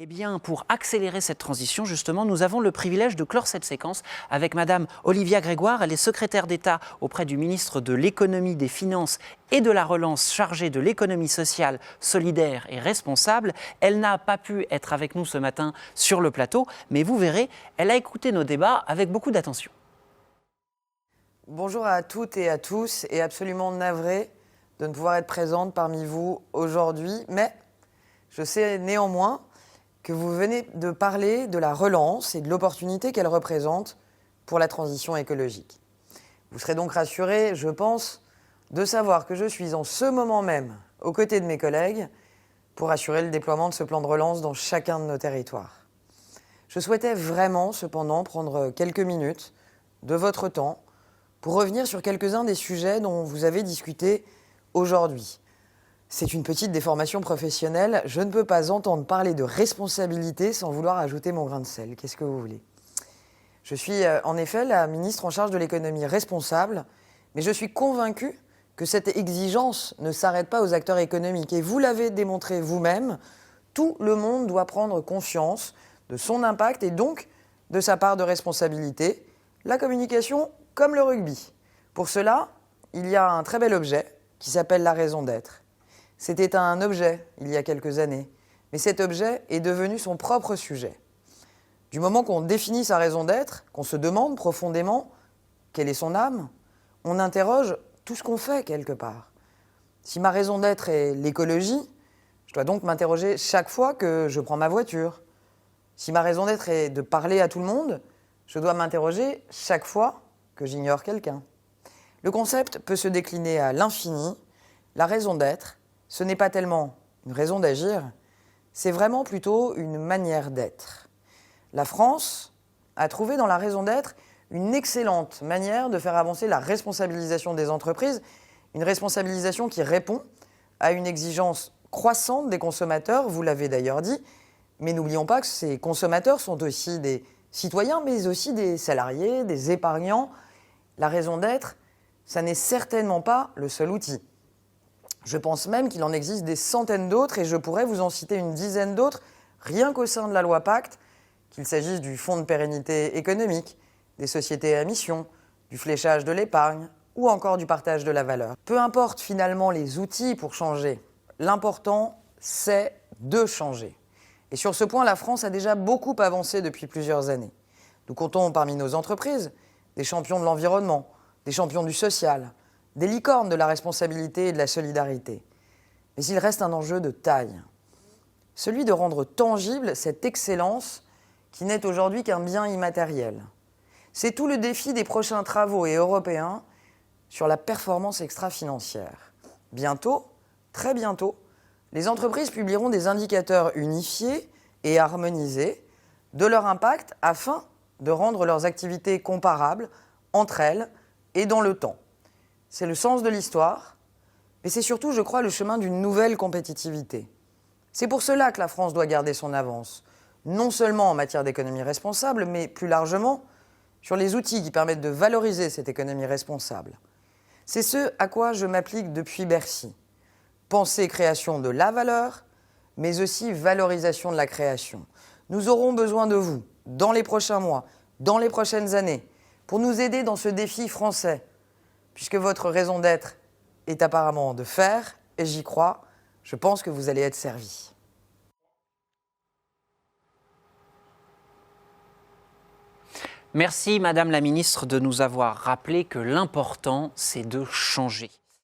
Eh bien, pour accélérer cette transition, justement, nous avons le privilège de clore cette séquence avec Madame Olivia Grégoire. Elle est secrétaire d'État auprès du ministre de l'Économie, des Finances et de la Relance chargée de l'économie sociale, solidaire et responsable. Elle n'a pas pu être avec nous ce matin sur le plateau, mais vous verrez, elle a écouté nos débats avec beaucoup d'attention. Bonjour à toutes et à tous, et absolument navrée de ne pouvoir être présente parmi vous aujourd'hui, mais je sais néanmoins que vous venez de parler de la relance et de l'opportunité qu'elle représente pour la transition écologique. Vous serez donc rassurés, je pense, de savoir que je suis en ce moment même aux côtés de mes collègues pour assurer le déploiement de ce plan de relance dans chacun de nos territoires. Je souhaitais vraiment, cependant, prendre quelques minutes de votre temps pour revenir sur quelques-uns des sujets dont vous avez discuté aujourd'hui. C'est une petite déformation professionnelle. Je ne peux pas entendre parler de responsabilité sans vouloir ajouter mon grain de sel. Qu'est-ce que vous voulez ? Je suis en effet la ministre en charge de l'économie responsable, mais je suis convaincue que cette exigence ne s'arrête pas aux acteurs économiques. Et vous l'avez démontré vous-même, tout le monde doit prendre conscience de son impact et donc de sa part de responsabilité. La communication comme le rugby. Pour cela, il y a un très bel objet qui s'appelle la raison d'être. C'était un objet il y a quelques années, mais cet objet est devenu son propre sujet. Du moment qu'on définit sa raison d'être, qu'on se demande profondément quelle est son âme, on interroge tout ce qu'on fait quelque part. Si ma raison d'être est l'écologie, je dois donc m'interroger chaque fois que je prends ma voiture. Si ma raison d'être est de parler à tout le monde, je dois m'interroger chaque fois que j'ignore quelqu'un. Le concept peut se décliner à l'infini. La raison d'être, ce n'est pas tellement une raison d'agir, c'est vraiment plutôt une manière d'être. La France a trouvé dans la raison d'être une excellente manière de faire avancer la responsabilisation des entreprises, une responsabilisation qui répond à une exigence croissante des consommateurs, vous l'avez d'ailleurs dit, mais n'oublions pas que ces consommateurs sont aussi des citoyens, mais aussi des salariés, des épargnants. La raison d'être, ça n'est certainement pas le seul outil. Je pense même qu'il en existe des centaines d'autres et je pourrais vous en citer une dizaine d'autres, rien qu'au sein de la loi Pacte, qu'il s'agisse du fonds de pérennité économique, des sociétés à mission, du fléchage de l'épargne ou encore du partage de la valeur. Peu importe finalement les outils pour changer, l'important c'est de changer. Et sur ce point, la France a déjà beaucoup avancé depuis plusieurs années. Nous comptons parmi nos entreprises des champions de l'environnement, des champions du social, des licornes de la responsabilité et de la solidarité. Mais il reste un enjeu de taille. Celui de rendre tangible cette excellence qui n'est aujourd'hui qu'un bien immatériel. C'est tout le défi des prochains travaux et européens sur la performance extra-financière. Bientôt, très bientôt, les entreprises publieront des indicateurs unifiés et harmonisés de leur impact afin de rendre leurs activités comparables entre elles et dans le temps. C'est le sens de l'histoire, mais c'est surtout, je crois, le chemin d'une nouvelle compétitivité. C'est pour cela que la France doit garder son avance, non seulement en matière d'économie responsable, mais plus largement sur les outils qui permettent de valoriser cette économie responsable. C'est ce à quoi je m'applique depuis Bercy. Penser création de la valeur, mais aussi valorisation de la création. Nous aurons besoin de vous, dans les prochains mois, dans les prochaines années, pour nous aider dans ce défi français, puisque votre raison d'être est apparemment de faire, et j'y crois, je pense que vous allez être servis. Merci Madame la Ministre de nous avoir rappelé que l'important c'est de changer.